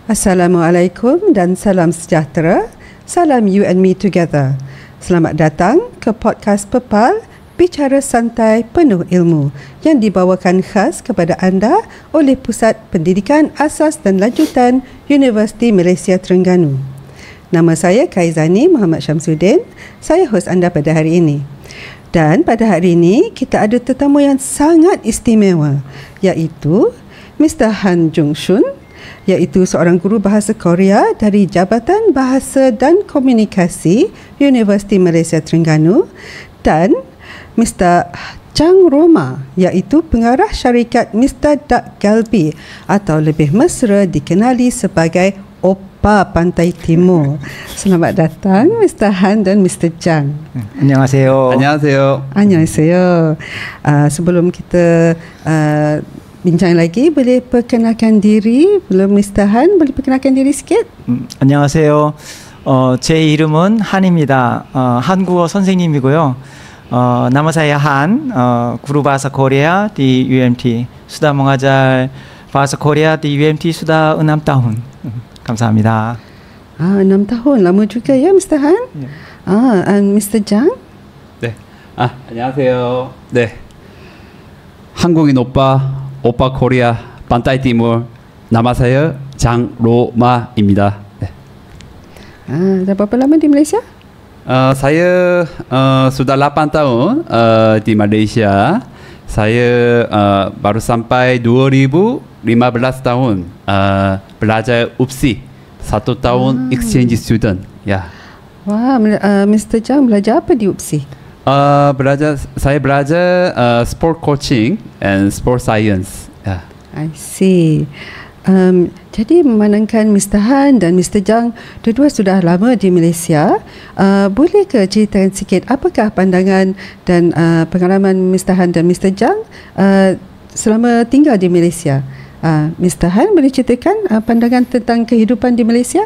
Assalamualaikum dan salam sejahtera. Salam you and me together. Selamat datang ke podcast Pepal, bicara santai penuh ilmu yang dibawakan khas kepada anda oleh Pusat Pendidikan Asas dan Lanjutan Universiti Malaysia Terengganu. Nama saya Kaizani Muhammad Syamsuddin. Saya hos anda pada hari ini. Dan pada hari ini kita ada tetamu yang sangat istimewa, iaitu Mr. Han Jung Shun, iaitu seorang guru bahasa Korea dari Jabatan Bahasa dan Komunikasi Universiti Malaysia Terengganu, dan Mr. Chang Roma, iaitu pengarah syarikat Mr. Duck Galbi atau lebih mesra dikenali sebagai Oppa Pantai Timur. Selamat datang Mr. Han dan Mr. Chang. 안녕하세요. Annyeonghaseyo. Sebelum kita bincang lagi, boleh perkenalkan diri? Belum Mr. Han, boleh perkenalkan diri sikit? 안녕하세요. 제 이름은 한입니다. 한국어 선생님이고요. nama saya Han, guru bahasa Korea di UMT. Sudah mengajar bahasa Korea di UMT sudah 6 tahun. 감사합니다. 6 tahun, lama juga ya Mr. Han? And Mr. Chang? 네. 안녕하세요. 네. 한국인 오빠 코리아 반타이 티몰 nama saya Chang Roma-입니다. 네. Dah berapa lama di Malaysia? saya sudah 8 tahun di Malaysia. Saya baru sampai 2015 tahun belajar UPSI 1 tahun exchange student. Ya. Wah, Mr. Chang belajar apa di UPSI? saya belajar sport coaching and sport science. Yeah. I see. Jadi memandangkan Mr. Han dan Mr. Chang dua-dua sudah lama di Malaysia, boleh ke ceritakan sikit apakah pandangan dan pengalaman Mr. Han dan Mr. Chang selama tinggal di Malaysia? Mr. Han, boleh ceritakan pandangan tentang kehidupan di Malaysia?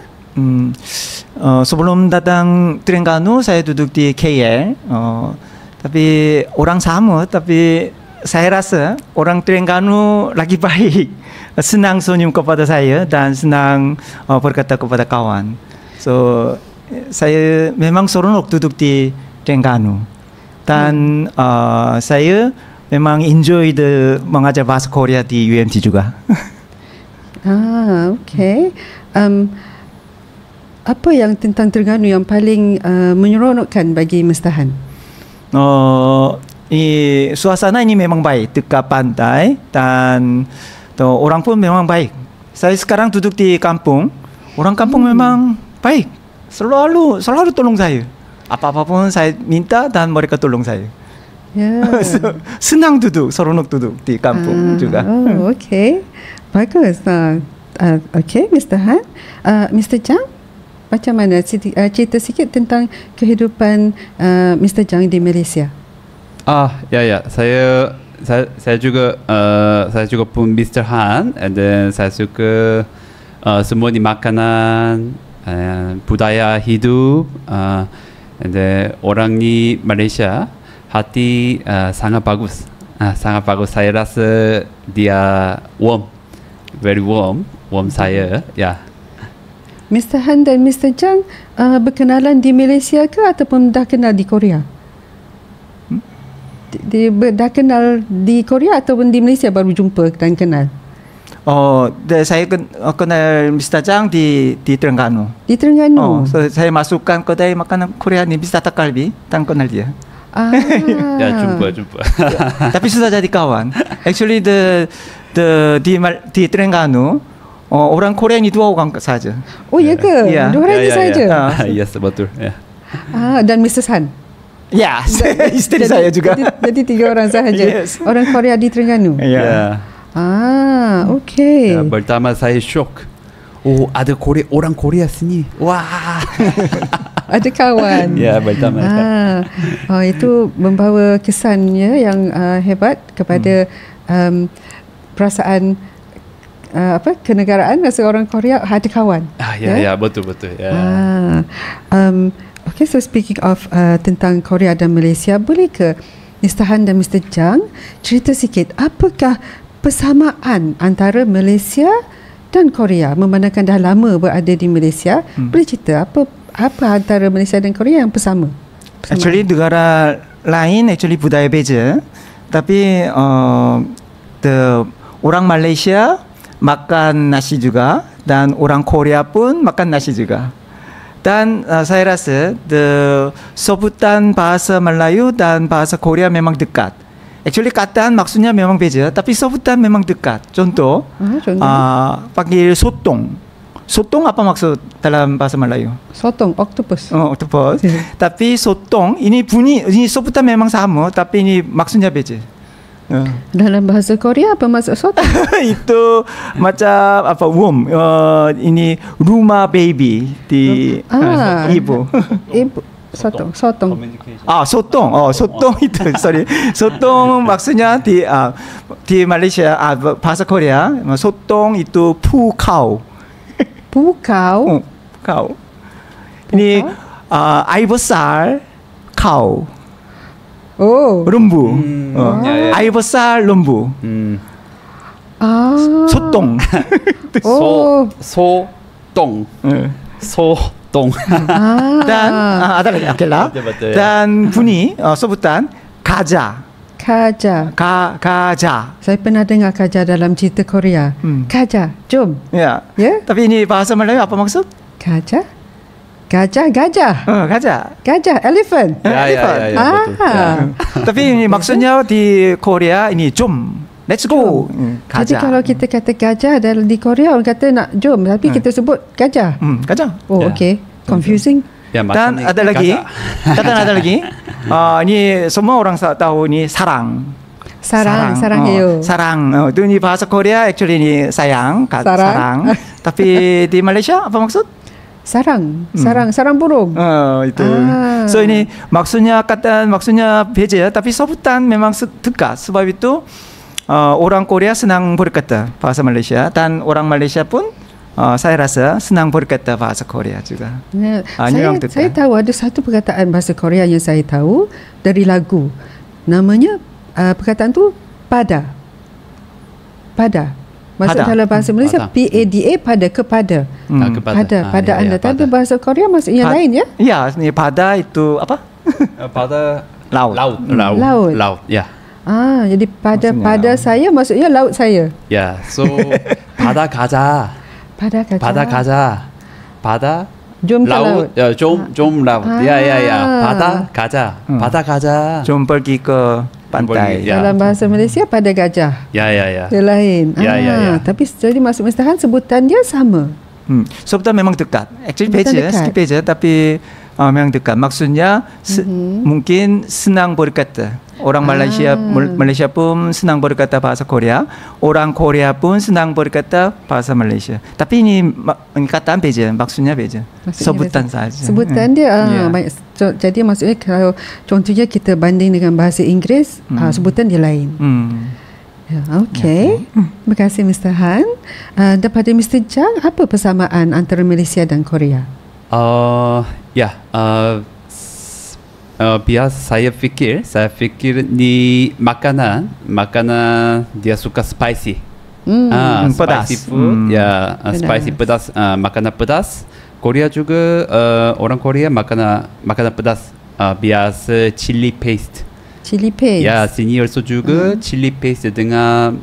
sebelum datang Terengganu saya duduk di KL. Tapi orang sama, tapi saya rasa orang Terengganu lagi baik. Senang senyum kepada saya dan senang berkata kepada kawan. So saya memang seronok duduk di Terengganu. Dan saya memang enjoy mengajar bahasa Korea di UMT juga. Okay. Apa yang tentang Terengganu yang paling menyeronokkan bagi Mr. Han? Suasana ini memang baik, dekat pantai, dan orang pun memang baik. Saya sekarang duduk di kampung, orang kampung memang baik, selalu tolong saya. Apa-apa pun saya minta dan mereka tolong saya. Senang duduk, seronok duduk di kampung juga. Okay, bagus. Okay, Mr. Han. Mr. Chang, macam mana cerita sikit tentang kehidupan Mr. Chang di Malaysia? Ya. Saya juga pun Mr. Han, and then saya suka semua di makanan, budaya hidup, and then orang di Malaysia hati sangat bagus. Sangat bagus. Saya rasa dia warm, very warm saya. Ya. Mr. Han dan Mr. Chang berkenalan di Malaysia ke ataupun dah kenal di Korea? Dah kenal di Korea ataupun di Malaysia baru jumpa dan kenal? Saya kenal Mr. Chang di Terengganu. Di Terengganu? So saya masukkan kedai makanan Korea ni Mr. Duck Galbi dan kenal dia. Ya, jumpa. Tapi sudah jadi kawan. Actually di Terengganu orang Korea ni 2 orang saja. Oh, ya ke? 2 orang saja? Yes, betul. Ya. Dan Mr. Han? Ya, isteri saya juga. Jadi 3 orang sahaja. Yes. Orang Korea di Terengganu. Ya. Okay. Ya, pertama saya shock. Ada orang Korea sini. Wah. Ada kawan. Ya, pertama. Itu membawa kesannya yang hebat kepada perasaan kenegaraan rasa orang Korea ada kawan. Ya, betul. Ya. Okay, so speaking of tentang Korea dan Malaysia, boleh ke Mr. Han dan Mr. Chang cerita sikit apakah persamaan antara Malaysia dan Korea, memandangkan dah lama berada di Malaysia, boleh cerita apa antara Malaysia dan Korea yang bersama? Actually negara lain actually budaya beza, tapi orang Malaysia makan nasi juga dan orang Korea pun makan nasi juga. Dan saya rasa sebutan bahasa Melayu dan bahasa Korea memang dekat. Actually kataan maksudnya memang beza, tapi sebutan memang dekat. Contoh, panggil sotong. Sotong apa maksud dalam bahasa Melayu? Sotong, octopus. Octopus. Tapi sotong ini sebutan memang sama, tapi ini maksudnya beza. Dalam bahasa Korea apa maksud sotong? Itu macam apa womb. Ini rumah baby di ibu. Sotong. sotong itu sorry. Sotong maksudnya di Malaysia bahasa Korea sotong itu pukau. Pukau. Kau. Ini air besar kau. Oh. Lembu. Air besar lembu. Sotong. 소똥. 소똥. Dan ada lagi, okay lah. Betul. Dan bunyi sebutan kaja. Kaja. Kaja. Saya pernah dengar kaja dalam cerita Korea. Kaja, jom. Ya. Ya? Tapi ini bahasa Melayu apa maksud? Kaja? Gajah. Kaja. Gajah, elephant. Ya, betul. Ya. Tapi ini maksudnya di Korea ini jom. Let's go. Jadi kalau kita kata gajah di Korea orang kata nak jom, tapi kita sebut gajah. Gajah. Oh, Ya. okay. Confusing. Ya, Dan macam ni, ada lagi. gajah. Kata ada lagi. Ini semua orang tahu ini sarang. Sarang heyo. Sarang. Itu ini bahasa Korea actually ini sayang. Sarang. Tapi di Malaysia apa maksud? Sarang burung. Itu. So ini maksudnya beza, tapi sebutan memang dekat. Sebab itu orang Korea senang berkata bahasa Malaysia dan orang Malaysia pun saya rasa senang berkata bahasa Korea juga. Ya, Ini saya tahu ada satu perkataan bahasa Korea yang saya tahu dari lagu. Namanya perkataan tu pada. Maksud dalam bahasa Malaysia PADA, kepada. Pada anda. Tapi bahasa Korea maksudnya lain ya? Ya, ini pada itu apa? pada Laut. laut. Ya. Jadi pada saya maksudnya laut saya. Ya. So 바다 가자. 바다 jom ke laut. laut. Ya, 좀 laut. Ya. 바다 가자. Jom pergi ke pantai. Ya. Dalam bahasa Malaysia pada gajah. Ya. Dia lain. Ya. Tapi jadi maksud mestihan sebutan dia sama. Sebutan memang dekat. Actually Sebutan beza, dekat. sedikit beza, tapi memang dekat. Maksudnya mungkin senang berkata. Orang Malaysia pun senang berkata bahasa Korea. Orang Korea pun senang berkata bahasa Malaysia. Tapi ini kataan beza, maksudnya beza. Sebutan saja. Sebutan dia baik. Jadi maksudnya kalau contohnya kita banding dengan bahasa Inggeris, sebutan dia lain. Ya, okey. Terima kasih Mr. Han. Daripada Mr. Jang, apa persamaan antara Malaysia dan Korea? Biasa saya fikir ni makanan dia suka spicy. pedas. Spicy food, ya, spicy pedas, makanan pedas. Korea juga orang Korea makanan pedas, biasa chili paste. Chili paste. Ya, sini also juga chili paste dengan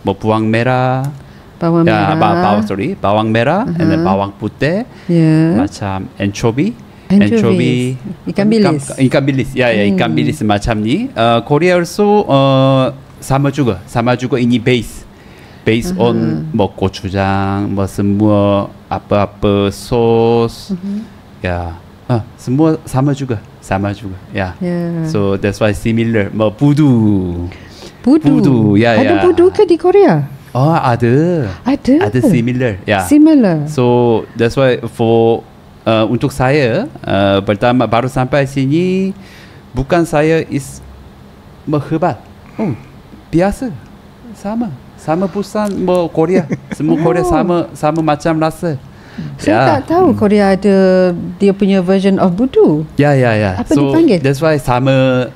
bawang merah. Bawang merah. Bawang merah and then bawang putih. Macam anchovy. Ikan bilis. Ikan bilis macam ni. Korea also sama juga ini based on gochujang, semua apa sos. Semua sama juga. So that's why similar. Pudu. Ada pudu ke di Korea? Ada similar. Similar. So that's why for untuk saya pertama baru sampai sini, bukan saya is hebat. Biasa. Sama pusat Korea. Semua Korea sama macam rasa. Saya tak tahu Korea ada dia punya version of budu. Ya. Apa So dipanggil? that's why sama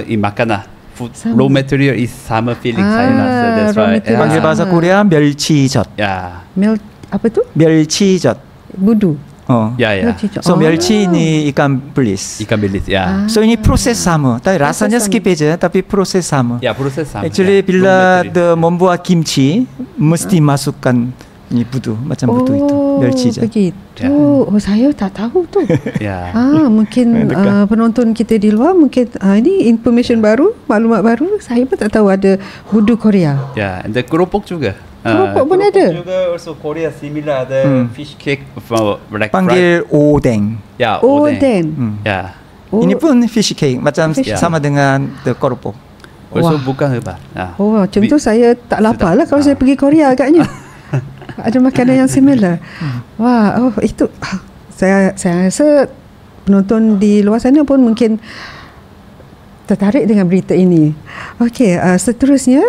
in makanan. food Sama. raw material is sama feeling saya rasa. That's raw right. material. panggil Yeah. bahasa Korea 멸치젓. Yeah. Apa tu? 멸치젓. Budu. Yeah, yeah. So 멸치 ini ikan bilis. Ikan bilis, yeah. So ini proses sama. Tapi rasanya sama. sedikit beza, tapi proses sama. Ya, proses sama. Actually Yeah. bila Raw material. the membuat kimchi mesti masukkan ini budu macam budu itu 멸치젓. Begitu. Ya. Oh, saya tak tahu tu. Yeah. Mungkin penonton kita di luar mungkin ini information baru, maklumat baru. Saya pun tak tahu ada budu Korea. Yeah, and the keropok juga. Keropok pun ada? juga also Korea similar the fish cake for like panggil odeng. Ya, Oden. Ya. Ini pun fish cake macam Fish sama dengan the keropok. Also Wah. bukan hebat. Ya. Oh, macam tu saya tak lapar lah kalau saya pergi Korea agaknya. Ada makanan yang similar. Wah, itu saya rasa penonton di luar sana pun mungkin tertarik dengan berita ini. Okey, seterusnya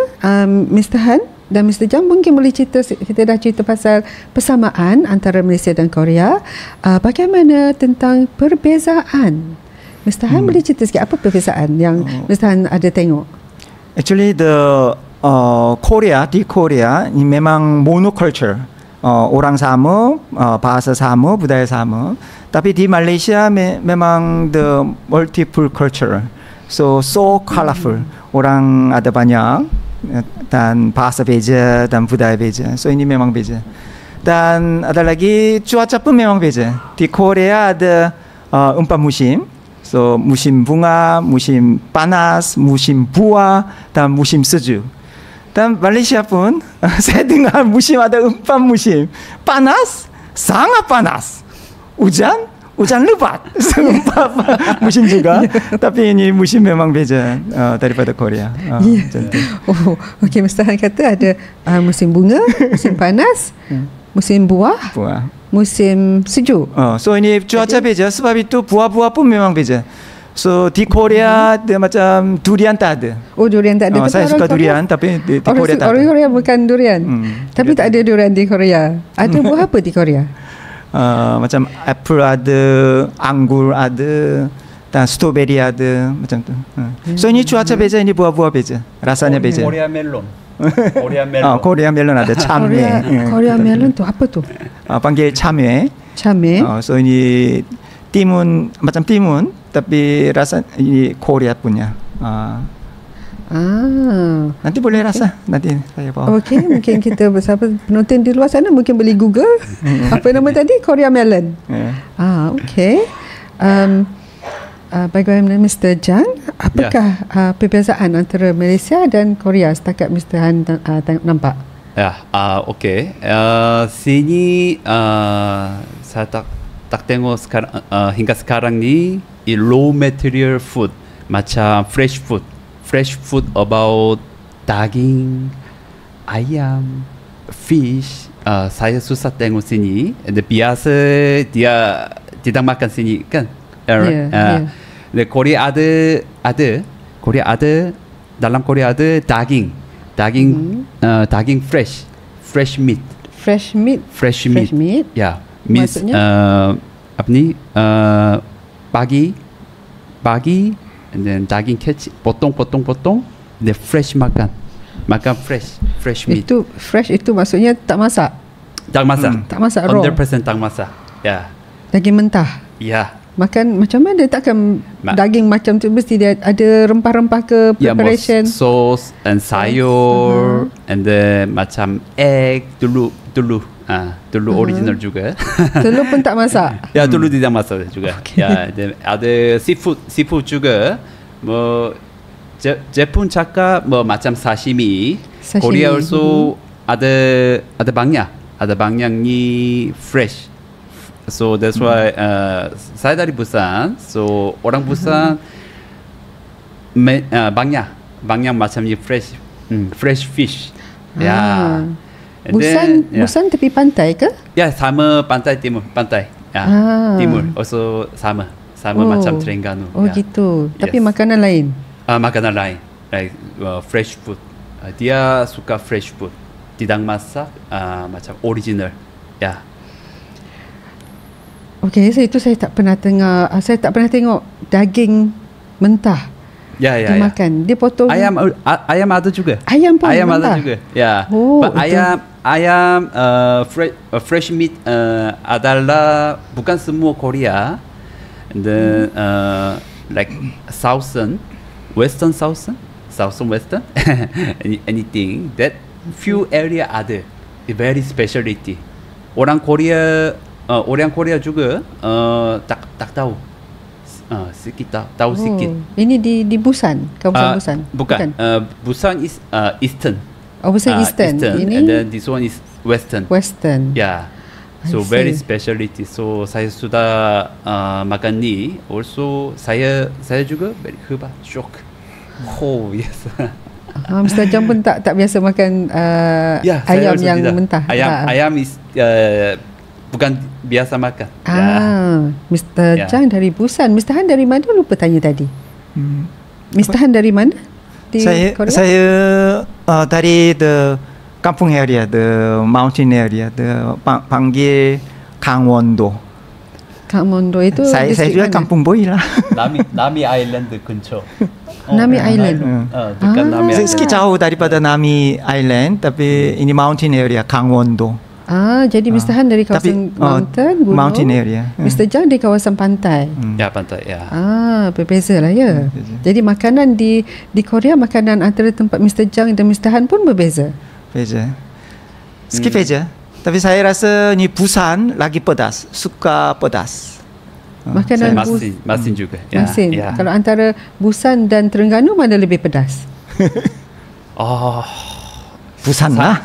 Mr. Han dan Mr. Jang mungkin boleh cerita, kita dah cerita pasal persamaan antara Malaysia dan Korea. Bagaimana tentang perbezaan? Mr. Han boleh cerita sikit apa perbezaan yang Mr. Han ada tengok? Actually the Korea di Korea ini memang monoculture. Orang sama, bahasa sama, budaya sama. Tapi di Malaysia memang the multiple culture. So colorful. Orang ada banyak dan bahasa beza dan budaya beza. So ini memang beza. Dan ada lagi cuaca pun memang beza. Di Korea ada 4 musim. So musim bunga, musim panas, musim buah dan musim sejuk. Dan Malaysia pun saya dengar musim ada 4 musim. Panas, sangat panas. Hujan lebat. Sempat musim juga. Tapi ini musim memang beza daripada Korea. Macam tu. Oh, okey, Mr. Han kata ada musim bunga, musim panas, musim buah, musim sejuk. So ini cuaca beza sebab itu buah-buah pun memang beza. So di Korea dia macam durian tak ada. Oh, durian tak ada. Tapi Saya orang suka Korea- durian tapi di Korea tak Orang ada. Korea bukan durian. Tapi tak ada durian di Korea. Ada buah apa di Korea? Macam apple ada, anggur ada, dan strawberry ada macam tu. So ini cuaca beza, ini buah-buah beza, rasanya beza. Korea melon. Korea melon. Korea melon ada 참외. Korea melon tu apa tu? panggil 참외. Chamé. So ini timun macam timun tapi rasa ini Korea punya. Nanti boleh rasa, nanti saya bawa. Okey, mungkin kita bersama penonton di luar sana mungkin boleh Google apa nama tadi? Korea melon. Okey. Bagaimana Mr. Jang? Apakah perbezaan antara Malaysia dan Korea setakat Mr. Han nampak? Ya, okey. Sini saya tak tengok sekarang, hingga sekarang ni raw material food macam fresh food about daging, ayam, fish. Saya susah tengok sini. Biasa dia tidak makan sini kan? The Korea ada dalam Korea ada daging fresh meat. Ya, means apa ni? Bagi and then daging kecil potong the fresh makan fresh meat. Itu fresh itu maksudnya tak masak. Tak masak. Tak masak raw. 100% tak masak. Ya. Daging mentah. Ya. Makan macam mana? Takkan daging macam tu mesti dia ada rempah-rempah ke preparation. Sauce and sayur and then macam egg dulu original juga. Telur pun tak masak. Ya, dulu tidak masak juga. Ya, ada seafood juga. Jepun cakap macam sashimi. Korea also ada banyak ni fresh. So that's why saya dari Busan. So orang Busan banyak macam ni fresh fish. Ya. Busan tepi pantai ke? Ya, sama pantai timur. Ya, timur also sama macam Terengganu. Oh, gitu. Tapi makanan lain. Makanan lain, like fresh food. Dia suka fresh food. Tidak masak macam original. Ya. Okey, itu saya tak pernah tengok daging mentah. Ya, ya, ya. dimakan. Dia potong Ayam ada juga. Ayam pun Ayam mentah? ada juga. Ya. Oh, But ayam fresh meat adalah bukan semua Korea. The like southern, western, anything that few area ada. Very specialty. Orang Korea juga tak tahu. Sikit tahu sikit. Ini di Busan, kawasan Busan. Bukan. Busan is eastern. Oh, Busan Eastern. Ini and then this one is western. Western. Yeah. So I very see. specialty. So saya sudah makan ni. Also saya juga very hebat, shock. Oh yes. Mr. Jam pun tak biasa makan ayam yang mentah. Ayam is bukan biasa makan. Mr. Jang dari Busan. Mr. Han dari mana? Lupa tanya tadi. Mr. Han dari mana? Di Korea? Saya dari the kampung area, the mountain area, the panggil Gangwon-do. Gangwon-do itu saya juga kampung boy lah. Nami Island 근처. Nami Island. Dekat Nami Island. Sedikit jauh daripada Nami Island, tapi ini mountain area Gangwon-do. Jadi Mr. Han dari kawasan gunung, mountain area. Mr. Jang di kawasan pantai. Ya, pantai, ya. Berbeza lah ya. Jadi makanan di Korea, makanan antara tempat Mr. Jang dan Mr. Han pun berbeza. Beza. Skip aja. Tapi saya rasa ni Busan lagi pedas, suka pedas. Makanan masin juga. Masin. Ya. Kalau antara Busan dan Terengganu mana lebih pedas? Busan lah.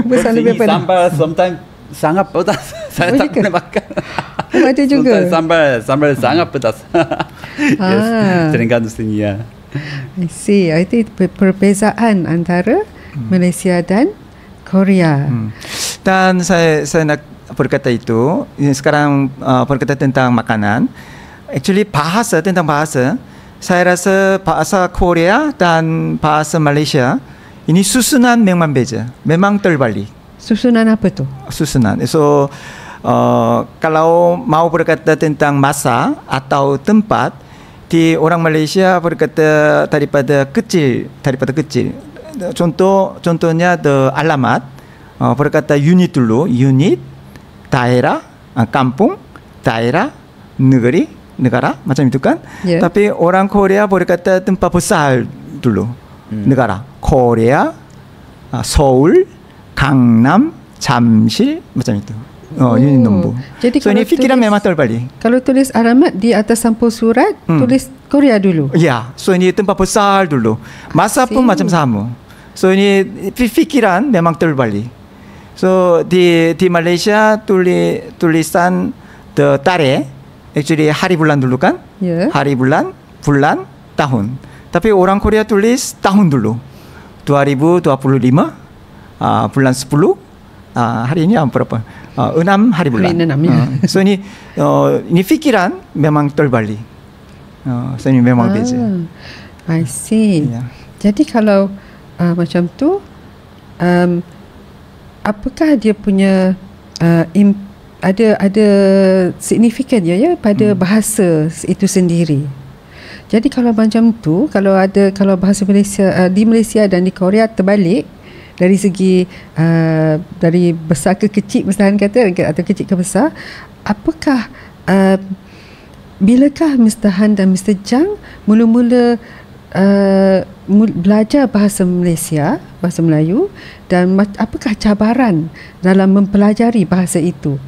Busan lebih pedas. Sambal sometimes sangat pedas. Saya tak boleh makan. Ada juga. Sambal sangat pedas. Yes, Terengganu sini ya. I see. Itu perbezaan antara Malaysia dan Korea. Dan saya nak berkata itu, sekarang berkata tentang makanan. Actually tentang bahasa, saya rasa bahasa Korea dan bahasa Malaysia ini susunan memang beza, memang terbalik. Susunan apa tu? Susunan. So kalau mau berkata tentang masa atau tempat, di orang Malaysia berkata daripada kecil. Contohnya the alamat, berkata unit dulu, unit, daerah, kampung, daerah, negara, macam itu kan. Yeah. Tapi orang Korea berkata tempat besar dulu, negara. Korea, Seoul, Gangnam, Jamsil, macam itu. Unit nombor. Jadi so ini fikiran memang terbalik. Kalau tulis alamat di atas sampul surat, tulis Korea dulu. Ya, so ini tempat besar dulu. Masa pun macam sama. So ini fikiran memang terbalik. So di Malaysia tulisan the tarikh, actually hari bulan dulu kan? Yeah. Hari bulan, tahun. Tapi orang Korea tulis tahun dulu. 2025 bulan 10 hari ini berapa? 6 hari bulan. Hari 6 ya. So ini fikiran memang terbalik. So ini memang beza. I see. Yeah. Jadi kalau macam tu, apakah dia punya ada signifikan ya pada bahasa itu sendiri? Jadi kalau macam tu, kalau bahasa Malaysia di Malaysia dan di Korea terbalik dari segi dari besar ke kecil, misalnya kata, atau kecil ke besar, apakah bilakah Mr. Han dan Mr. Jang mula-mula belajar bahasa Malaysia, bahasa Melayu, dan apakah cabaran dalam mempelajari bahasa itu?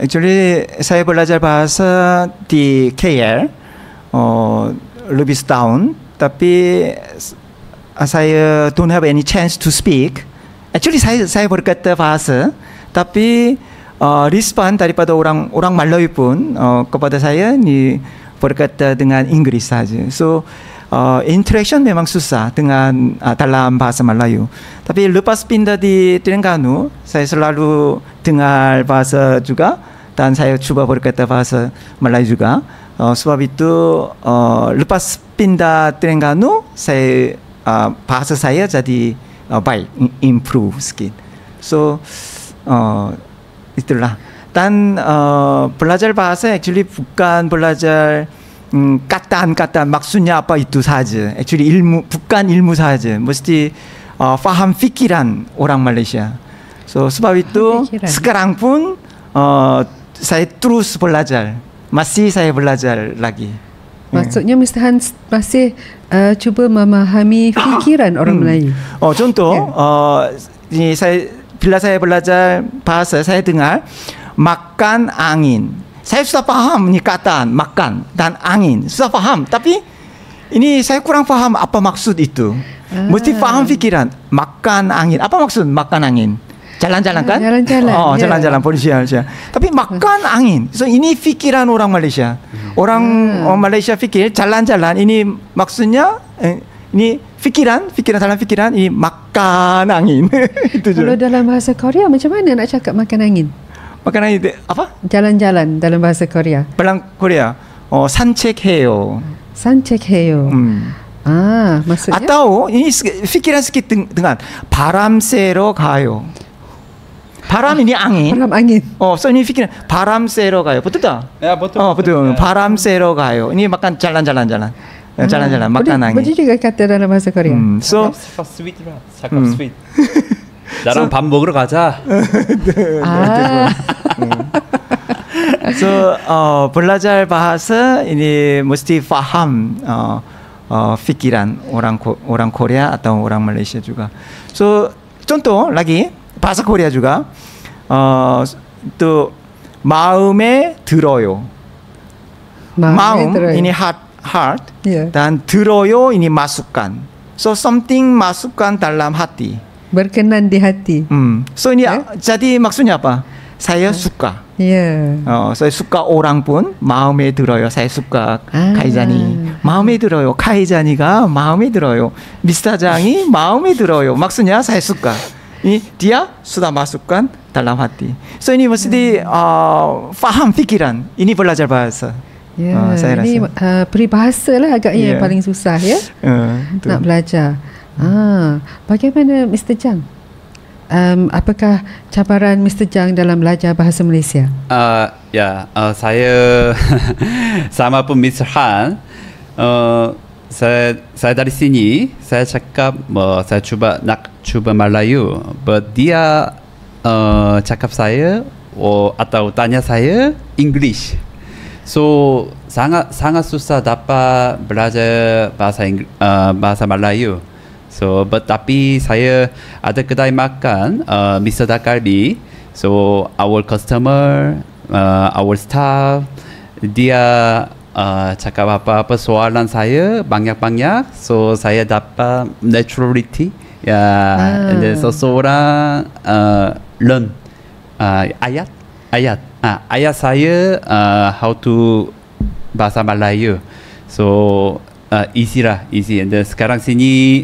Actually saya belajar bahasa di KL lebih setahun, tapi saya don't have any chance to speak. Actually saya berkata bahasa, tapi respon daripada orang Melayu pun kepada saya ni berkata dengan Inggeris saja. So interaction memang susah dengan dalam bahasa Melayu. Tapi lepas pindah di Terengganu, saya selalu dengar bahasa juga dan saya cuba berkata bahasa Melayu juga. Sebab itu lepas pindah Terengganu, saya bahasa saya jadi baik, improve sikit. So itulah. Dan belajar bahasa actually bukan belajar kata maksudnya apa itu saja. Actually bukan ilmu saja, mesti faham fikiran orang Malaysia. So sebab itu sekarang pun saya terus belajar, masih saya belajar lagi. Maksudnya Mr. Han masih cuba memahami fikiran orang Melayu. Contoh, ini bila saya belajar bahasa, saya dengar makan angin. Saya sudah faham ni kataan makan dan angin, sudah faham. Tapi ini saya kurang faham apa maksud itu. Mesti faham fikiran makan angin. Apa maksud makan angin? Jalan-jalan kan? Jalan-jalan. Jalan-jalan polisi. Tapi makan angin. So ini fikiran orang Malaysia. Orang Malaysia fikir jalan-jalan ini maksudnya ini fikiran dalam fikiran ini makan angin. Itu Kalau dalam bahasa Korea macam mana nak cakap makan angin? Makan angin apa? Jalan-jalan dalam bahasa Korea. Dalam Korea 산책해요. 산책해요. maksudnya? Atau ini fikiran sedikit dengan 바람 쐬러 가요. 바람 ini angin. Baram angin. So ini fikiran 바람 쐬러 가요. Betul tak? Ya, betul. Betul. 바람 쐬러 가요. Ini makan jalan-jalan. Jalan-jalan makan angin. Boleh juga kata dalam bahasa Korea. So cakap sweet lah. Cakap sweet. 나랑 밥 먹으러 가자. So belajar bahasa ini mesti faham fikiran orang Korea atau orang Malaysia juga. So contoh lagi bahasa Korea juga itu 마음에 들어요. 마음 ini heart dan 들어요 ini masukkan. So something masukkan dalam hati. Berkenan di hati. So ini jadi maksudnya apa? Saya suka. saya suka orang pun 마음에 들어요. saya suka 카이자니. 마음에 들어요. 카이자니가 마음에 들어요. Mr. Jang이 마음에 들어요. maksudnya saya suka. Ini dia sudah masukkan dalam hati. So ini mesti faham fikiran. Ini belajar bahasa. Saya ini peribahasa lah agaknya yang paling susah nak belajar. Bagaimana Mr. Jang? Apakah cabaran Mr. Jang dalam belajar bahasa Malaysia? Saya sama pun Mr. Han. Saya dari sini, saya cakap saya cuba Melayu, but dia cakap saya atau tanya saya English. So sangat susah dapat belajar bahasa Melayu. So tapi saya ada kedai makan Mr. Dakalbi. So our customer, our staff, dia cakap apa-apa soalan saya banyak-banyak. So saya dapat naturality. And then seseorang learn ayat saya how to bahasa Melayu. So easy. And then sekarang sini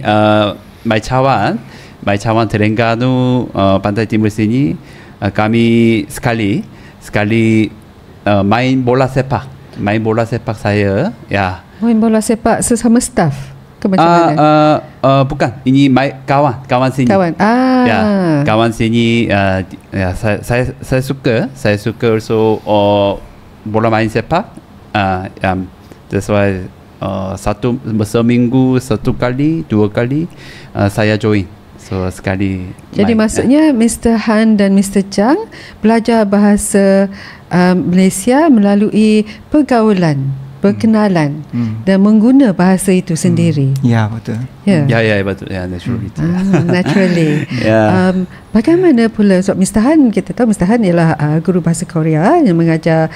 my cawan Terengganu Pantai Timur sini kami sekali main bola sepak saya. Main bola sepak sesama staff ke macam mana? Bukan, ini kawan sini. Kawan sini. Saya suka also bola main sepak. That's why seminggu 1 kali 2 kali saya join. So sekali. Jadi maksudnya Mr. Han dan Mr. Jang belajar bahasa Malaysia melalui pergaulan, berkenalan dan mengguna bahasa itu sendiri. Ya, betul. Betul. Naturally. Bagaimana pula Mr. Han, kita tahu Mr. Han ialah guru bahasa Korea yang mengajar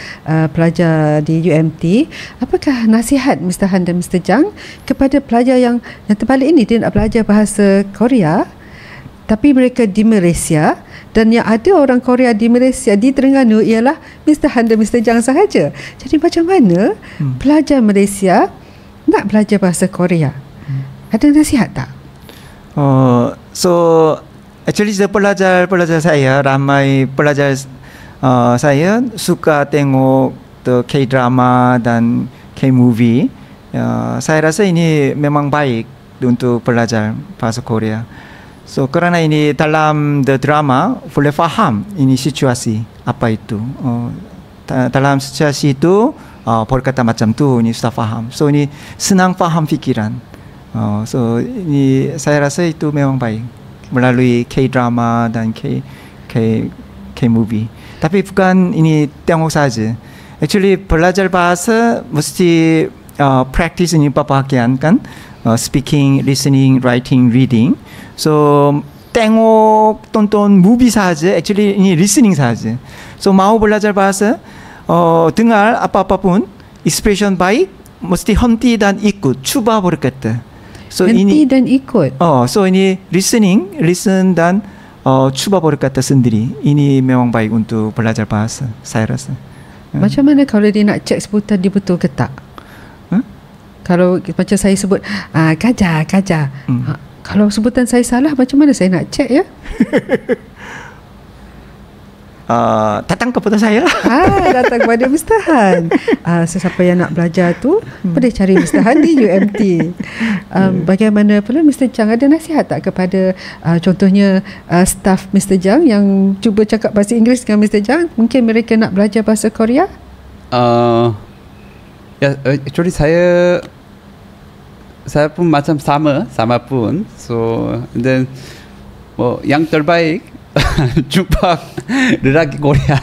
pelajar di UMT. Apakah nasihat Mr. Han dan Mr. Jang kepada pelajar yang terbalik ini, dia nak belajar bahasa Korea tapi mereka di Malaysia, dan yang ada orang Korea di Malaysia di Terengganu ialah Mr. Han dan Mr. Jang sahaja. Jadi macam mana pelajar Malaysia nak belajar bahasa Korea? Ada nasihat tak? So actually pelajar saya, ramai pelajar saya suka tengok K-drama dan K-movie. Saya rasa ini memang baik untuk belajar bahasa Korea. So kerana ini dalam the drama boleh faham ini situasi apa itu. Dalam situasi itu berkata macam tu ini sudah faham. So ini senang faham fikiran. So ini saya rasa itu memang baik melalui K-drama dan K-movie. Tapi bukan ini tengok saja. Actually belajar bahasa mesti practice ini beberapa bagian kan. Speaking, listening, writing, reading. So tengok, tonton movie saja. Actually ini listening saja. So mau belajar bahasa, dengar apa-apa pun, expression baik, mesti henti dan ikut. Cuba berkata. So henti dan ikut. So ini listen dan cuba berkata sendiri. Ini memang baik untuk belajar bahasa, saya rasa. Macam mana kalau dia nak cek sebutan dia betul ke tak? Kalau macam saya sebut kajar. Kalau sebutan saya salah, macam mana saya nak cek ya? Datang kepada saya lah. Datang kepada Mr. Han. Sesiapa yang nak belajar tu boleh cari Mr. Han di UMT. Bagaimana pula Mr. Chang, ada nasihat tak kepada contohnya staff Mr. Chang yang cuba cakap bahasa Inggeris dengan Mr. Chang, mungkin mereka nak belajar bahasa Korea? Actually saya pun macam sama pun. So then yang terbaik jumpa lelaki Korea.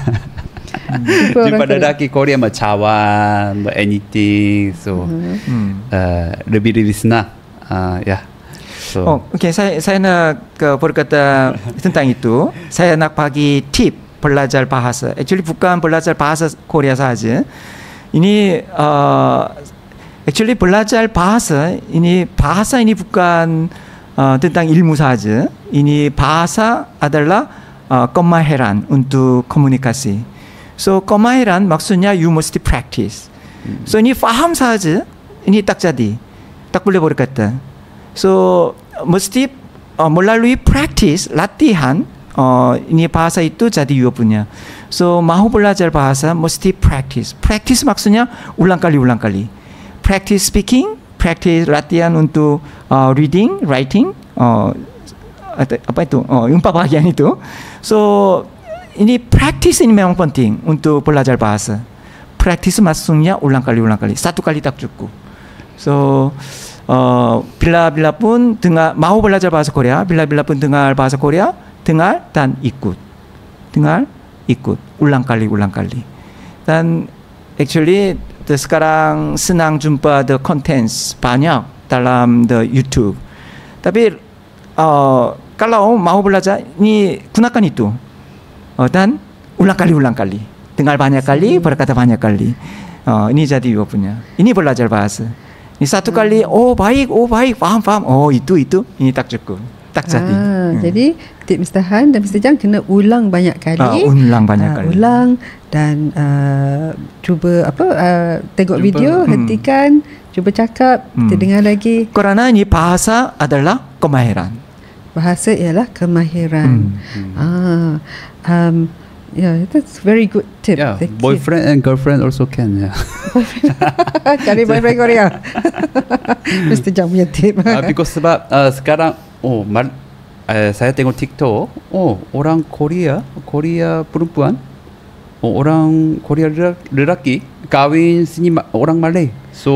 Jumpa lelaki Korea cawan, anything. So lebih senang. So okay, saya nak berkata tentang itu. Saya nak bagi tip belajar bahasa. Actually bukan belajar bahasa Korea saja. Ini actually belajar bahasa ini bukan tentang ilmu saja. Ini bahasa adalah kemahiran untuk komunikasi. So kemahiran maksudnya you must practice. So ini faham saja, ini tak jadi, tak boleh berkata. So mesti melalui practice, latihan, ini bahasa itu jadi you punya. So mau belajar bahasa mesti practice. Practice maksudnya ulang kali. Practice speaking, practice latihan untuk reading, writing, apa itu? Empat bahagian itu. So ini practice ini memang penting untuk belajar bahasa. Practice maksudnya ulang kali. Satu kali tak cukup. So bila pun mau belajar bahasa Korea, bila pun dengar bahasa Korea, dengar dan ikut. Dengar, ikut. Ulang kali. Dan actually sekarang senang jumpa the contents banyak dalam the YouTube. Tapi kalau mau belajar, ini gunakan itu. Dan ulang kali. Dengar banyak kali, berkata banyak kali. Ini jadi you punya. Ini belajar bahasa. Ini satu kali, baik, faham. Itu. Ini tak cukup. Tak jadi. Jadi tip Mr. Han dan Mr. Chang kena ulang banyak kali. Ulang dan cuba tengok video, hentikan, cuba cakap, kita dengar lagi. Kerana ini bahasa adalah kemahiran. Bahasa ialah kemahiran. That's very good tip. Boyfriend and girlfriend also can. Cari boyfriend Korea. Mr. Chang punya tip. Because sebab sekarang saya tengok TikTok, orang Korea perempuan, orang Korea lelaki kahwin sini orang Malay. So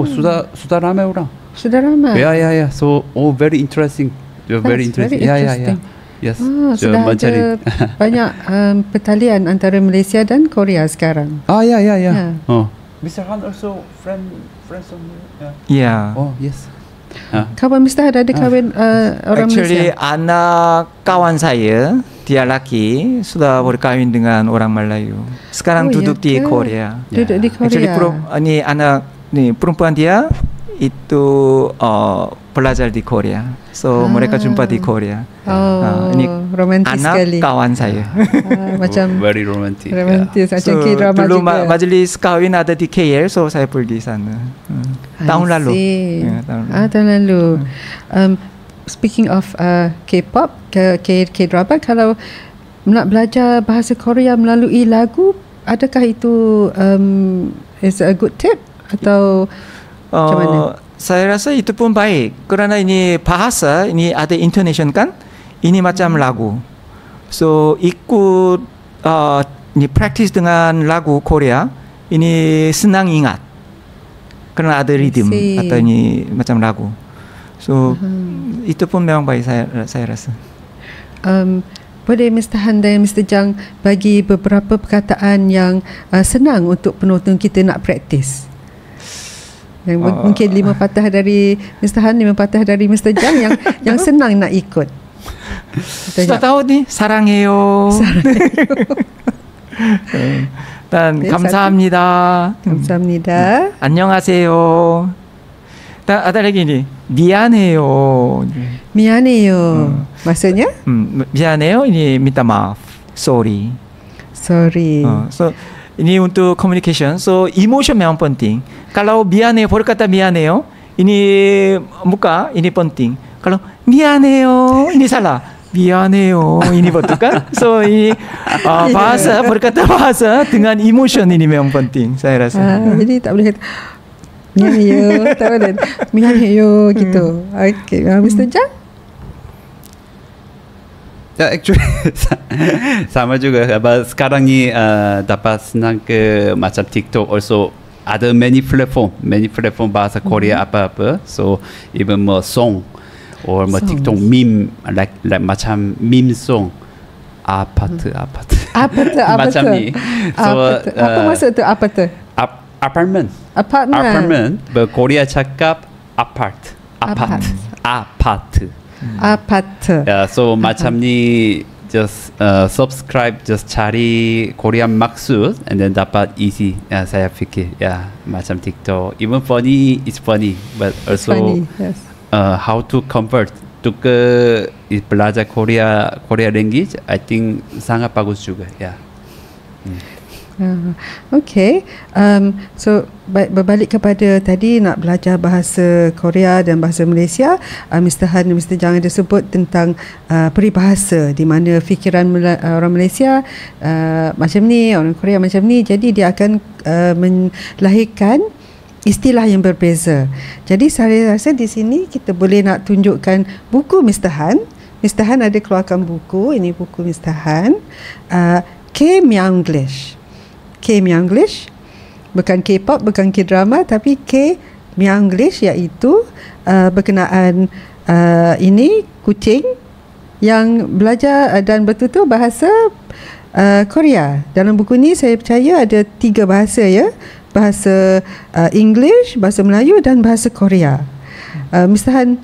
sudah ramai orang. Sudah ramai. Yeah. So very interesting. Very interesting. Yeah. Yes. Sudah ada banyak pertalian antara Malaysia dan Korea sekarang. Yeah. Mr. Han also friends of Yeah. Yes. Kawan Mr. ada kahwin orang Actually, Malaysia? anak kawan saya, dia laki, sudah berkahwin dengan orang Melayu. Sekarang duduk di Korea. Duduk di Korea. Actually, perempuan dia itu belajar di Korea. So mereka jumpa di Korea. Ini romantis anak sekali. kawan saya. Macam very romantic. Romantis macam So K-drama dulu juga. majlis kahwin ada di KL, so saya pergi sana. Tahun lalu. Tahun lalu. Speaking of K-pop, K-drama, kalau nak belajar bahasa Korea melalui lagu, adakah itu is a good tip atau macam mana? Saya rasa itu pun baik kerana ini bahasa, ini ada intonation kan, ini macam lagu. So ikut ini practice dengan lagu Korea, ini senang ingat karena ada rhythm see. atau ini macam lagu. So itu pun memang baik saya rasa. Boleh Mr. Han dan Mr. Zhang bagi beberapa perkataan yang senang untuk penonton kita nak praktis. Mungkin 5 patah dari Mr. Han, 5 patah dari Mr. Zhang yang senang nak ikut. Sudah tahu nih, 사랑해요. Dan 감사합니다. 감사합니다. 안녕하세요. Dan ada lagi nih, 미안해요. 미안해요. Maksudnya? 미안해요. Ini minta maaf. Sorry. Sorry. So ini untuk communication. So emotion memang penting. Kalau mianheyo, berkata mianheyo, ini muka ini penting. Kalau mianheyo, ini salah. 미안해요. ini betul kan? So ini bahasa, berkata bahasa dengan emotion ini memang penting. Saya rasa. Jadi tak boleh kata 미안해요. tak boleh. 미안해요 gitu. Okay. Mr. Zhang? Ya, actually sama juga. Sekarang ni dapat senang ke macam TikTok also ada many platform bahasa Korea apa-apa. So even more song or more TikTok meme like macam meme song 아파트 macam ni. So apa maksud tu 아파트? Apartment. Berkorea cakap apart. Yeah, so macam ni just subscribe, just cari Korean maksud and then dapat easy. Saya fikir macam TikTok. Even funny, it's funny, but also funny, yes. How to convert to ke belajar Korea language, I think sangat bagus juga. Okay. So berbalik kepada tadi nak belajar bahasa Korea dan bahasa Malaysia, Mr. Han dan Mr. Zhang ada sebut tentang peribahasa di mana fikiran orang Malaysia macam ni, orang Korea macam ni, jadi dia akan melahirkan istilah yang berbeza. Jadi saya rasa di sini kita boleh nak tunjukkan buku Mr. Han. Mr. Han ada keluarkan buku, ini buku Mr. Han, K-Myanglish. K-Myanglish, bukan K-pop, bukan K-drama, tapi K-Myanglish, iaitu berkenaan ini kucing yang belajar dan bertutur bahasa Korea. Dalam buku ni saya percaya ada 3 bahasa, bahasa English, bahasa Melayu dan bahasa Korea. Mr. Han,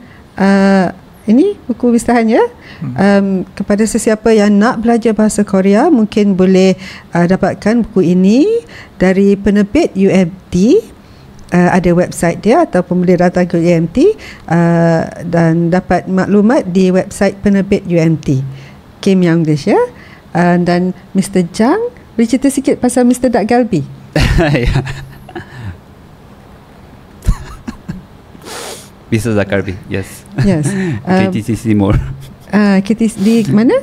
ini buku Mr. Han kepada sesiapa yang nak belajar bahasa Korea mungkin boleh dapatkan buku ini dari penerbit UMT. Ada website dia ataupun boleh datang ke UMT dan dapat maklumat di website penerbit UMT. K-Myanglish dan Mr. Zhang boleh cerita sikit pasal Mr. Dak Galbi. Mr. Dak Galbi, yes. KTC Seymour. KTC di mana?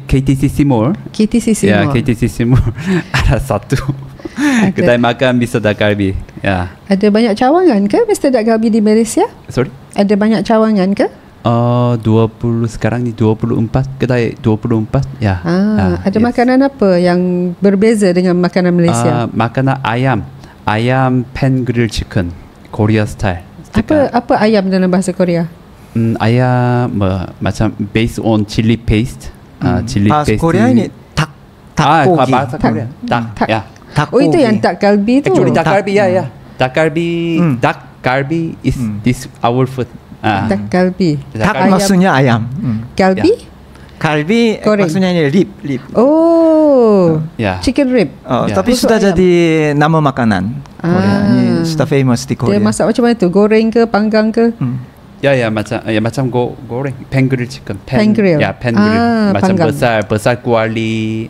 KTC Seymour. KTC Seymour. KTC Seymour. Ada satu kedai makan Mr. Dak Galbi. Ada banyak cawangan ke Mr. Dak Galbi di Malaysia? Sorry? Ada banyak cawangan ke? 20 sekarang ni 24 kedai 24. Ada makanan apa yang berbeza dengan makanan Malaysia? Makanan ayam pan grilled chicken Korea style. Apa ayam dalam bahasa Korea? Ayam macam based on chili paste. Chili paste. Bahasa Korea ini takkogi. Bahasa Korea. Oh, itu yang dak galbi tu. Actually dak galbi dak galbi is this our food. Dak galbi. Tak maksudnya ayam. Galbi? Kalbi maksudnya ini rib. Oh. Chicken rib. Tapi sudah jadi nama makanan Korea. Ini sudah famous di Korea. Dia masak macam mana tu? Goreng ke, panggang ke? macam goreng pan grilled chicken. Pan grill. Pan grill. Macam panggang. besar kuali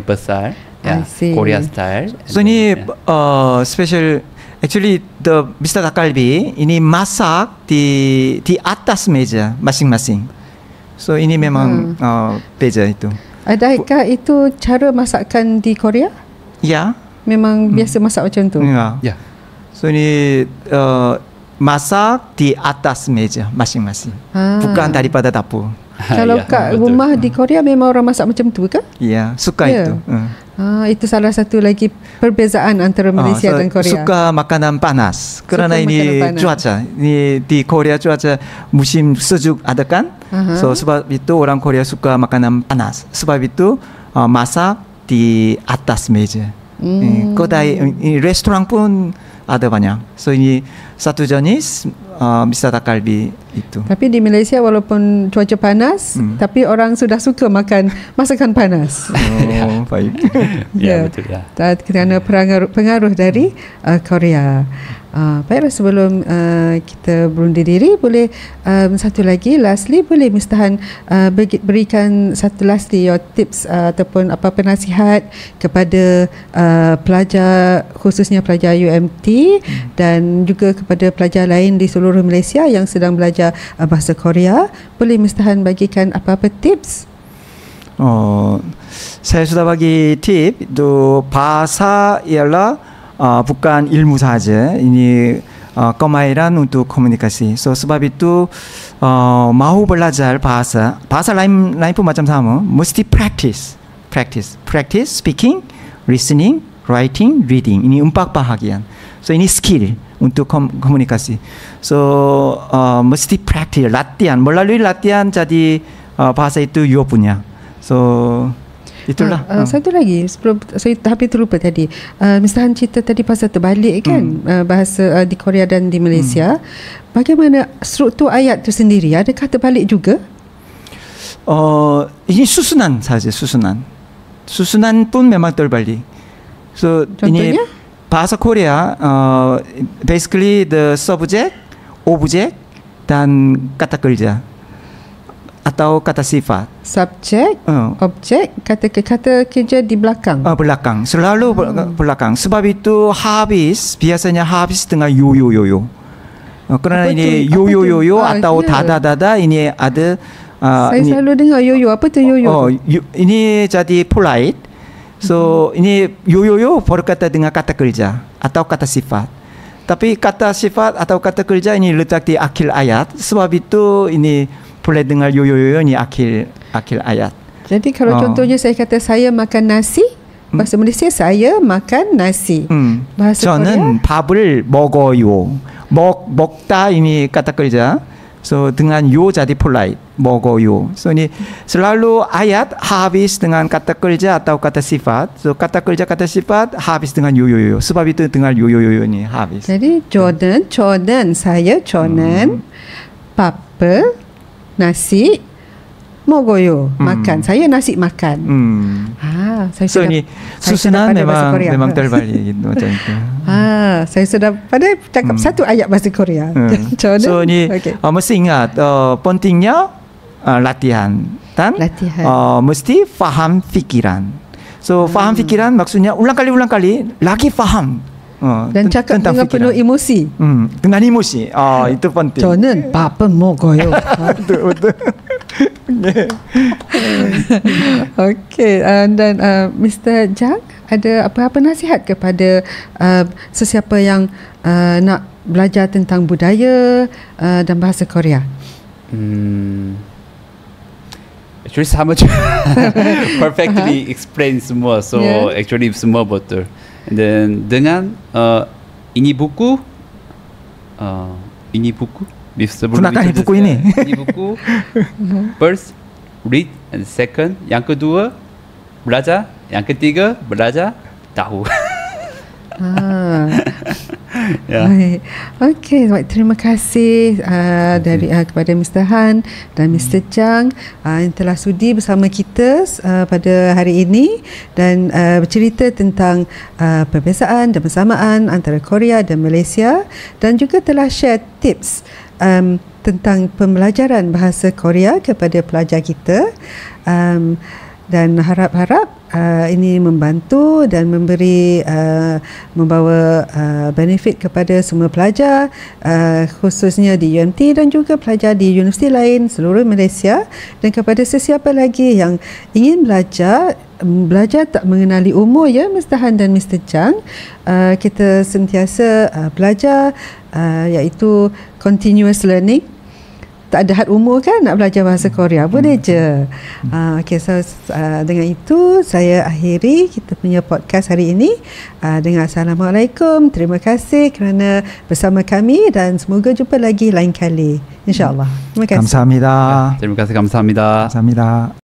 besar. Korea style. So ini special. Actually the Mr. Dak Galbi ini masak di atas meja masing-masing. So ini memang beza itu. Adakah itu cara masakan di Korea? Ya. Memang biasa masak macam tu? Ya. So ini masak di atas meja masing-masing. Bukan daripada dapur. Kalau kat rumah di Korea memang orang masak macam tu ke? Ya, suka itu. Itu salah satu lagi perbezaan antara Malaysia dan Korea. Suka makanan panas. Kerana Suka ini makanan panas. cuaca. Ini di Korea cuaca musim sejuk ada kan? So sebab itu orang Korea suka makanan panas. Sebab itu masak di atas meja. Kedai restoran pun ada banyak. So ini satu jenis bisa takalbi itu. Tapi di Malaysia walaupun cuaca panas, tapi orang sudah suka makan masakan panas. Oh, baik. Ya, betul ya. Kerana pengaruh dari Korea. Baiklah, sebelum kita berundur diri, boleh satu lagi, lastly, boleh Mister Han berikan satu lastly your tips ataupun apa nasihat kepada pelajar, khususnya pelajar UMT dan juga kepada pelajar lain di seluruh Malaysia yang sedang belajar bahasa Korea. Boleh Mister Han bagikan apa-apa tips? Saya sudah bagi tip itu bahasa ialah bukan ilmu saja, ini kemahiran untuk komunikasi. So sebab itu mau belajar bahasa lain pun macam sama, mesti practice speaking, listening, writing, reading. Ini 4 bahagian. So ini skill untuk komunikasi. So mesti practice, latihan. Melalui latihan jadi bahasa itu you punya. So itulah. Satu lagi sebelum saya hampir terlupa tadi, Mr. Han cerita tadi pasal terbalik kan, bahasa di Korea dan di Malaysia. Bagaimana struktur ayat itu sendiri? Adakah terbalik juga? Ini susunan saja, susunan pun memang terbalik. So Contohnya? ini bahasa Korea basically the subject, object dan kata kerja atau kata sifat. Subjek, objek, kata kerja di belakang. Belakang, selalu belakang. Sebab itu biasanya habis dengan yo. Kerana ini yo atau dada ini ada. Saya selalu dengar yo. Apa tu yo? Ini jadi polite. So ini yo berkata dengan kata kerja atau kata sifat. Tapi kata sifat atau kata kerja ini letak di akhir ayat. Sebab itu ini boleh dengar yo ni akhir ayat. Jadi kalau contohnya saya kata saya makan nasi, bahasa Malaysia saya makan nasi. Bahasa 저는 Korea 밥을 먹어요. 먹다 ini kata kerja. So dengan yo jadi polite, 먹어요. So ini selalu ayat habis dengan kata kerja atau kata sifat. So kata kerja kata sifat habis dengan yo. Sebab itu dengan yo ni habis. Jadi Jordan, saya Jordan, papa nasi, mogoyo makan. Saya nasi makan. Saya so ini susunan memang terbalik gitu, macam itu. Saya sudah pandai cakap satu ayat bahasa Korea. So ini mesti ingat pentingnya latihan dan mesti faham fikiran. So faham fikiran maksudnya ulang kali lagi faham. Dan cakap dengan penuh emosi. Dengan emosi. Itu penting. 저는 밥은 먹어요. Betul. Okey, dan Mr. Jang, ada apa-apa nasihat kepada sesiapa yang nak belajar tentang budaya dan bahasa Korea? Actually sama perfectly explain semua. So actually semua betul. And then dengan ini buku gunakan buku ini. Ini buku first read, and second yang kedua belajar, yang ketiga belajar tahu. Okey, terima kasih kepada Mr. Han dan Mr. Chang yang telah sudi bersama kita pada hari ini dan bercerita tentang perbezaan dan persamaan antara Korea dan Malaysia, dan juga telah share tips tentang pembelajaran bahasa Korea kepada pelajar kita, dan harap-harap ini membantu dan membawa benefit kepada semua pelajar, khususnya di UMT dan juga pelajar di universiti lain seluruh Malaysia, dan kepada sesiapa lagi yang ingin belajar tak mengenali umur, ya Mr. Han dan Mr. Chang. Kita sentiasa belajar, iaitu continuous learning. tak ada had umur kan nak belajar bahasa Korea. Boleh je. Okay, so dengan itu saya akhiri kita punya podcast hari ini dengan Assalamualaikum. Terima kasih kerana bersama kami dan semoga jumpa lagi lain kali, InsyaAllah. Terima kasih. 감사합니다. terima kasih, 감사합니다. 감사합니다.